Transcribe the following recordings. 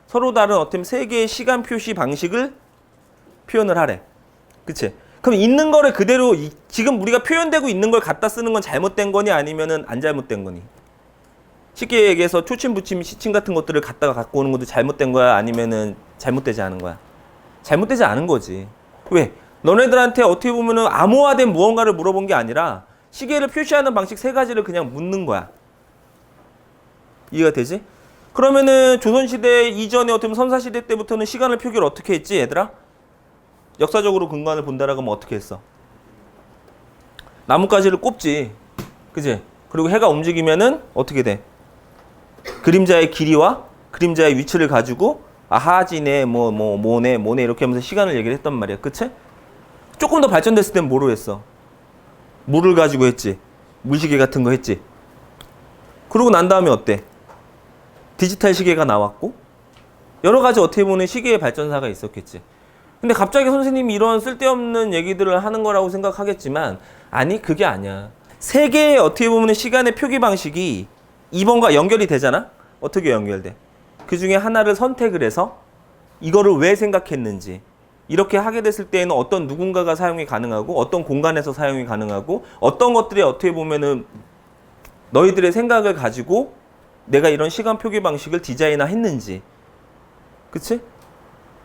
서로 다른 어떤 세 개의 시간 표시 방식을 표현을 하래. 그치? 그럼 있는 거를 그대로 지금 우리가 표현되고 있는 걸 갖다 쓰는 건 잘못된 거니 아니면은 안 잘못된 거니? 쉽게 얘기해서 초침, 부침, 시침 같은 것들을 갖다가 갖고 오는 것도 잘못된 거야? 아니면은 잘못되지 않은 거야? 잘못되지 않은 거지. 왜? 너네들한테 어떻게 보면은 암호화된 무언가를 물어본 게 아니라 시계를 표시하는 방식 세 가지를 그냥 묻는 거야. 이해가 되지? 그러면은 조선시대 이전에 어떻게 보면 선사시대 때부터는 시간을 표기를 어떻게 했지, 얘들아? 역사적으로 근간을 본다라고 하면 어떻게 했어? 나뭇가지를 꼽지. 그지? 그리고 해가 움직이면은 어떻게 돼? 그림자의 길이와 그림자의 위치를 가지고 하지네, 뭐네 이렇게 하면서 시간을 얘기를 했단 말이야. 그치? 조금 더 발전됐을 땐 뭐로 했어? 물을 가지고 했지. 물시계 같은 거 했지. 그러고 난 다음에 어때? 디지털 시계가 나왔고 여러 가지 어떻게 보면 시계의 발전사가 있었겠지. 근데 갑자기 선생님이 이런 쓸데없는 얘기들을 하는 거라고 생각하겠지만 아니 그게 아니야. 세 개의 어떻게 보면 시간의 표기 방식이 2번과 연결이 되잖아? 어떻게 연결돼? 그 중에 하나를 선택을 해서 이거를 왜 생각했는지 이렇게 하게 됐을 때에는 어떤 누군가가 사용이 가능하고 어떤 공간에서 사용이 가능하고 어떤 것들이 어떻게 보면은 너희들의 생각을 가지고 내가 이런 시간 표기 방식을 디자인했는지 그치?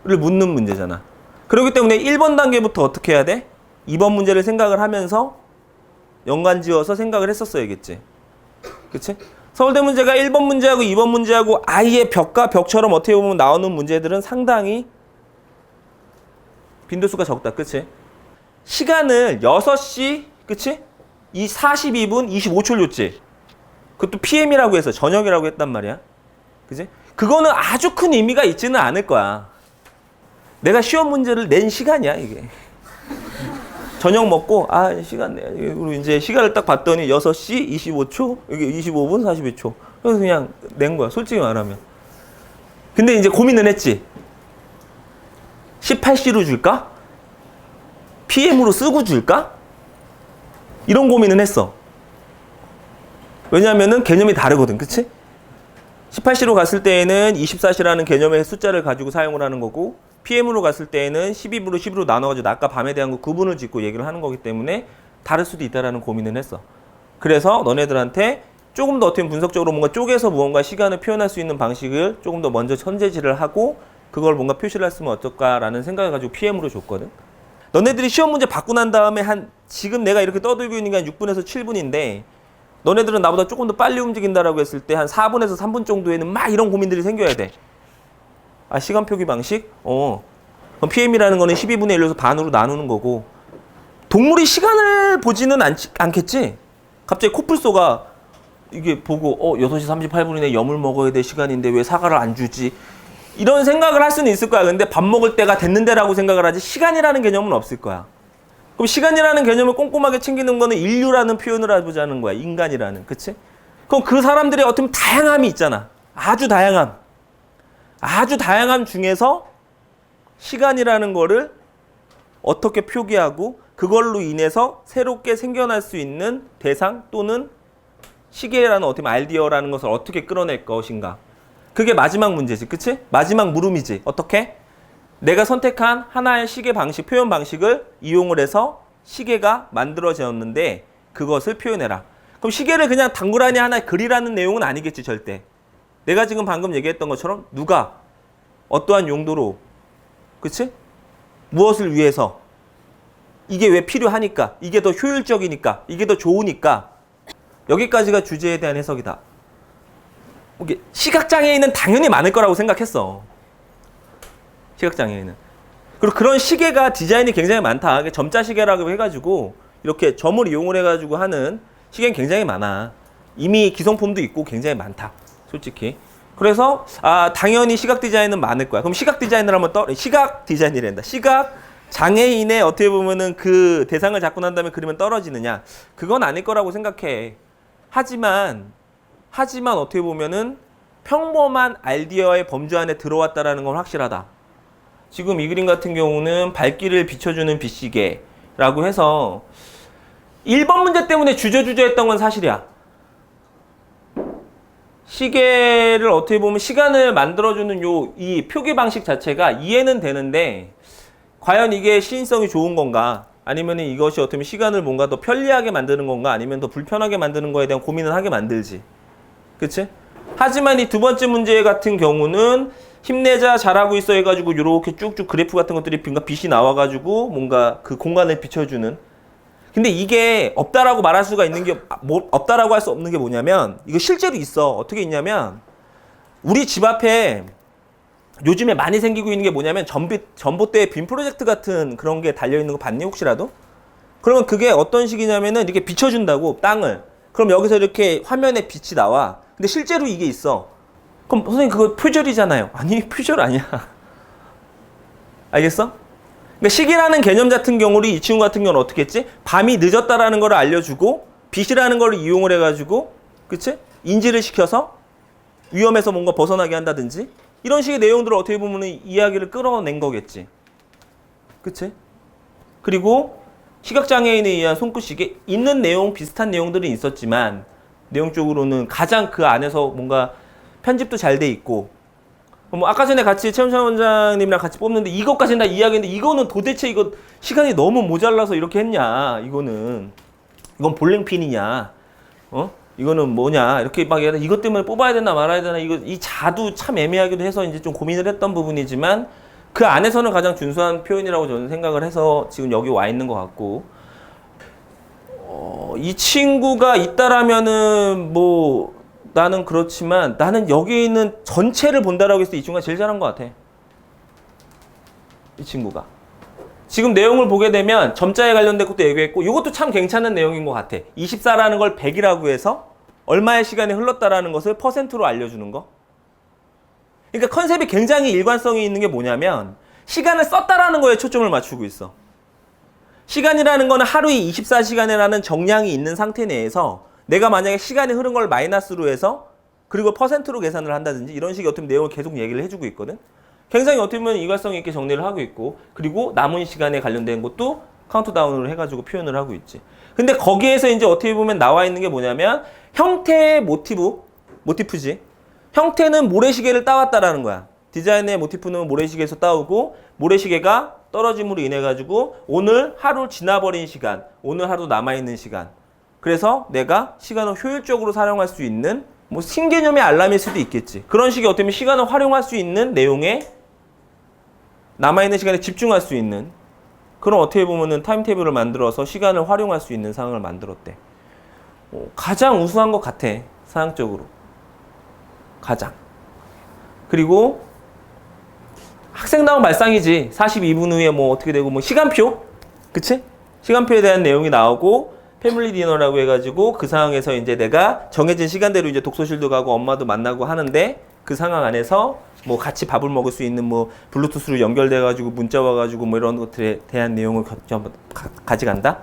를 묻는 문제잖아. 그렇기 때문에 1번 단계부터 어떻게 해야 돼? 2번 문제를 생각을 하면서 연관지어서 생각을 했었어야겠지. 그치? 서울대 문제가 1번 문제하고 2번 문제하고 아예 벽과 벽처럼 어떻게 보면 나오는 문제들은 상당히 빈도수가 적다. 그치? 시간을 6시, 그치? 이 42분 25초를 줬지. 그것도 PM이라고 해서 저녁이라고 했단 말이야. 그치? 그거는 아주 큰 의미가 있지는 않을 거야. 내가 시험 문제를 낸 시간이야, 이게. 저녁 먹고, 시간 내. 그리고 이제 시간을 딱 봤더니 6시 25초, 이게 25분 42초. 그래서 그냥 낸 거야, 솔직히 말하면. 근데 이제 고민은 했지. 18시로 줄까? PM으로 쓰고 줄까? 이런 고민은 했어. 왜냐면은 개념이 다르거든, 그치? 18시로 갔을 때에는 24시라는 개념의 숫자를 가지고 사용을 하는 거고 PM으로 갔을 때에는 12부로 12로 나눠가지고 낮과 밤에 대한 거 구분을 짓고 얘기를 하는 거기 때문에 다를 수도 있다라는 고민을 했어. 그래서 너네들한테 조금 더 어떻게 분석적으로 뭔가 쪼개서 무언가 시간을 표현할 수 있는 방식을 조금 더 먼저 선제지를 하고 그걸 뭔가 표시를 했으면 어떨까라는 생각을 가지고 PM으로 줬거든. 너네들이 시험 문제 받고 난 다음에 지금 내가 이렇게 떠들고 있는 게 한 6분에서 7분인데 너네들은 나보다 조금 더 빨리 움직인다라고 했을 때 한 4분에서 3분 정도에는 막 이런 고민들이 생겨야 돼. 시간 표기 방식? 그럼 PM이라는 거는 12분의 1로서 반으로 나누는 거고 동물이 시간을 보지는 않겠지? 갑자기 코뿔소가 이게 보고 6시 38분이네 염을 먹어야 될 시간인데 왜 사과를 안 주지? 이런 생각을 할 수는 있을 거야. 근데 밥 먹을 때가 됐는데라고 생각을 하지 시간이라는 개념은 없을 거야. 그럼 시간이라는 개념을 꼼꼼하게 챙기는 거는 인류라는 표현을 해보자는 거야. 인간이라는. 그치? 그럼 그 사람들의 어떤 다양함이 있잖아. 아주 다양함. 아주 다양함 중에서 시간이라는 거를 어떻게 표기하고 그걸로 인해서 새롭게 생겨날 수 있는 대상 또는 시계라는 어떻게 아이디어라는 것을 어떻게 끌어낼 것인가. 그게 마지막 문제지. 그치? 마지막 물음이지. 어떻게? 내가 선택한 하나의 시계 방식, 표현 방식을 이용을 해서 시계가 만들어졌는데 그것을 표현해라. 그럼 시계를 그냥 당구라니 하나의 글이라는 내용은 아니겠지, 절대. 내가 지금 방금 얘기했던 것처럼 누가 어떠한 용도로, 그치? 무엇을 위해서, 이게 왜 필요하니까, 이게 더 효율적이니까, 이게 더 좋으니까 여기까지가 주제에 대한 해석이다. 시각장애인은 당연히 많을 거라고 생각했어. 시각장애인은. 그리고 그런 시계가 디자인이 굉장히 많다. 점자 시계라고 해가지고 이렇게 점을 이용을 해가지고 하는 시계는 굉장히 많아. 이미 기성품도 있고 굉장히 많다. 솔직히. 그래서 당연히 시각 디자인은 많을 거야. 그럼 시각 디자인을 하면 시각 디자인이란다. 시각 장애인의 어떻게 보면은 그 대상을 잡고 난 다음에 그리면 떨어지느냐? 그건 아닐 거라고 생각해. 하지만 어떻게 보면은 평범한 아이디어의 범주 안에 들어왔다라는 건 확실하다. 지금 이 그림 같은 경우는 발길을 비춰주는 빛시계라고 해서 1번 문제 때문에 주저했던 건 사실이야. 시계를 어떻게 보면 시간을 만들어주는 이 표기 방식 자체가 이해는 되는데 과연 이게 시인성이 좋은 건가? 아니면 이것이 어떻게 보면 시간을 뭔가 더 편리하게 만드는 건가? 아니면 더 불편하게 만드는 거에 대한 고민을 하게 만들지. 그치? 하지만 이 두 번째 문제 같은 경우는 힘내자 잘하고 있어 해가지고 이렇게 쭉쭉 그래프 같은 것들이 뭔가 빛이 나와가지고 뭔가 그 공간을 비춰주는. 근데 이게 없다라고 말할 수가 있는 게 없다라고 할 수 없는 게 뭐냐면 이거 실제로 있어. 어떻게 있냐면 우리 집 앞에 요즘에 많이 생기고 있는 게 뭐냐면 전봇대 빔 프로젝트 같은 그런 게 달려있는 거 봤니 혹시라도? 그러면 그게 어떤 식이냐면은 이렇게 비춰준다고 땅을. 그럼 여기서 이렇게 화면에 빛이 나와. 근데 실제로 이게 있어. 그럼 선생님 그거 표절이잖아요. 아니 표절 아니야. 알겠어? 그러니까 시기라는 개념 같은 경우를 이 친구 같은 경우는 어떻게 했지? 밤이 늦었다라는 걸 알려주고 빛이라는 걸 이용을 해가지고 그치? 인지를 시켜서 위험에서 뭔가 벗어나게 한다든지 이런 식의 내용들을 어떻게 보면 이야기를 끌어낸 거겠지. 그치? 그리고 시각장애인에 의한 손끝시계 있는 내용 비슷한 내용들은 있었지만 내용적으로는 가장 그 안에서 뭔가 편집도 잘 돼 있고 뭐 아까 전에 같이 최원찬 원장님이랑 같이 뽑는데 이것까지는 다 이야기했는데 이거는 도대체 이거 시간이 너무 모자라서 이렇게 했냐 이건 볼링핀이냐 이거는 뭐냐 이렇게 막 이것 때문에 뽑아야 되나 말아야 되나 이거 이 자도 참 애매하기도 해서 이제 좀 고민을 했던 부분이지만 그 안에서는 가장 준수한 표현이라고 저는 생각을 해서 지금 여기 와 있는 것 같고 이 친구가 있다라면은 뭐 나는 그렇지만 나는 여기 있는 전체를 본다라고 했을 때 이 친구가 제일 잘한 것 같아. 이 친구가. 지금 내용을 보게 되면 점자에 관련된 것도 얘기했고 이것도 참 괜찮은 내용인 것 같아. 24라는 걸 100이라고 해서 얼마의 시간이 흘렀다라는 것을 퍼센트로 알려주는 거. 그러니까 컨셉이 굉장히 일관성이 있는 게 뭐냐면 시간을 썼다라는 거에 초점을 맞추고 있어. 시간이라는 거는 하루에 24시간이라는 정량이 있는 상태 내에서 내가 만약에 시간이 흐른 걸 마이너스로 해서 그리고 퍼센트로 계산을 한다든지 이런 식의 어떤 내용을 계속 얘기를 해주고 있거든. 굉장히 어떻게 보면 일관성 있게 정리를 하고 있고 그리고 남은 시간에 관련된 것도 카운트다운을 해가지고 표현을 하고 있지. 근데 거기에서 이제 어떻게 보면 나와 있는 게 뭐냐면 형태의 모티프지. 형태는 모래시계를 따왔다라는 거야. 디자인의 모티프는 모래시계에서 따오고 모래시계가 떨어짐으로 인해 가지고 오늘 하루 지나버린 시간, 오늘 하루 남아있는 시간. 그래서 내가 시간을 효율적으로 사용할 수 있는 뭐 신개념의 알람일 수도 있겠지. 그런 식의 어떻게 보면 시간을 활용할 수 있는 내용에 남아있는 시간에 집중할 수 있는 그런 어떻게 보면은 타임테이블을 만들어서 시간을 활용할 수 있는 상황을 만들었대. 가장 우수한 것 같아. 사양적으로. 가장. 그리고 학생다운 발상이지. 42분 후에 뭐 어떻게 되고 뭐 시간표. 그치? 시간표에 대한 내용이 나오고 패밀리 디너라고 해가지고 그 상황에서 이제 내가 정해진 시간대로 이제 독서실도 가고 엄마도 만나고 하는데 그 상황 안에서 뭐 같이 밥을 먹을 수 있는 뭐 블루투스로 연결돼가지고 문자 와가지고 뭐 이런 것들에 대한 내용을 가져간다.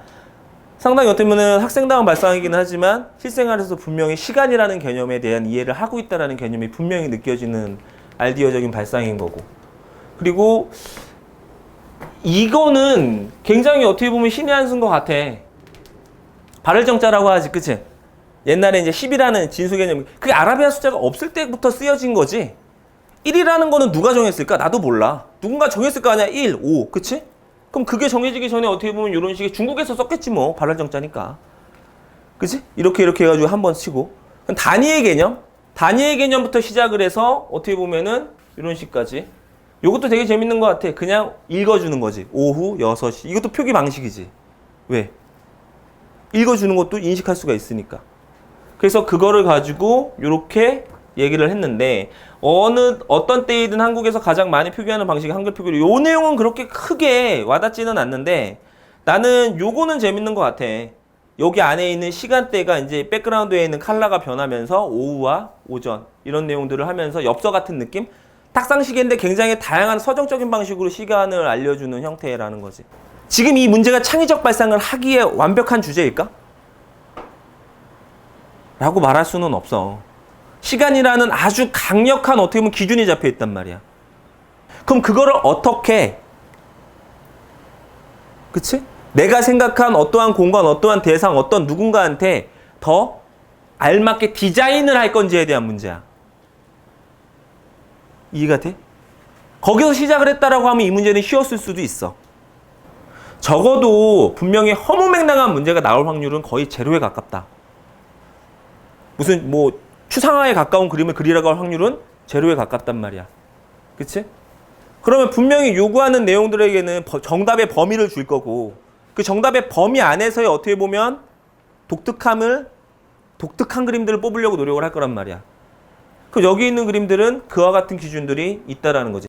상당히 어떻게 보면 학생다운 발상이긴 하지만 실생활에서 분명히 시간이라는 개념에 대한 이해를 하고 있다라는 개념이 분명히 느껴지는 아이디어적인 발상인 거고. 그리고 이거는 굉장히 어떻게 보면 신의 한 수인 것 같아. 발을정자라고 하지, 그치? 옛날에 이제 10이라는 진수 개념, 그게 아라비아 숫자가 없을 때부터 쓰여진 거지. 1이라는 거는 누가 정했을까? 나도 몰라. 누군가 정했을 거 아니야? 1, 5, 그치? 그럼 그게 정해지기 전에 어떻게 보면 이런 식의 중국에서 썼겠지 뭐. 발을정자니까. 그치? 이렇게 해가지고 한 번 치고. 그럼 단위의 개념부터 시작을 해서 어떻게 보면은 이런 식까지. 요것도 되게 재밌는 것 같아. 그냥 읽어주는 거지. 오후 6시. 이것도 표기 방식이지. 왜? 읽어주는 것도 인식할 수가 있으니까. 그래서 그거를 가지고 이렇게 얘기를 했는데 어떤 때이든 한국에서 가장 많이 표기하는 방식이 한글 표기로 요 내용은 그렇게 크게 와닿지는 않는데 나는 요거는 재밌는 것 같아. 여기 안에 있는 시간대가 이제 백그라운드에 있는 컬러가 변하면서 오후와 오전 이런 내용들을 하면서 엽서 같은 느낌? 탁상시계인데 굉장히 다양한 서정적인 방식으로 시간을 알려주는 형태라는 거지. 지금 이 문제가 창의적 발상을 하기에 완벽한 주제일까? 라고 말할 수는 없어. 시간이라는 아주 강력한 어떻게 보면 기준이 잡혀 있단 말이야. 그럼 그거를 어떻게, 그치? 내가 생각한 어떠한 공간, 어떠한 대상, 어떤 누군가한테 더 알맞게 디자인을 할 건지에 대한 문제야. 이해가 돼? 거기서 시작을 했다라고 하면 이 문제는 쉬웠을 수도 있어. 적어도 분명히 허무맹랑한 문제가 나올 확률은 거의 제로에 가깝다. 무슨 뭐 추상화에 가까운 그림을 그리라고 할 확률은 제로에 가깝단 말이야. 그치? 그러면 분명히 요구하는 내용들에게는 정답의 범위를 줄 거고 그 정답의 범위 안에서의 어떻게 보면 독특한 그림들을 뽑으려고 노력을 할 거란 말이야. 그럼 여기 있는 그림들은 그와 같은 기준들이 있다라는 거지.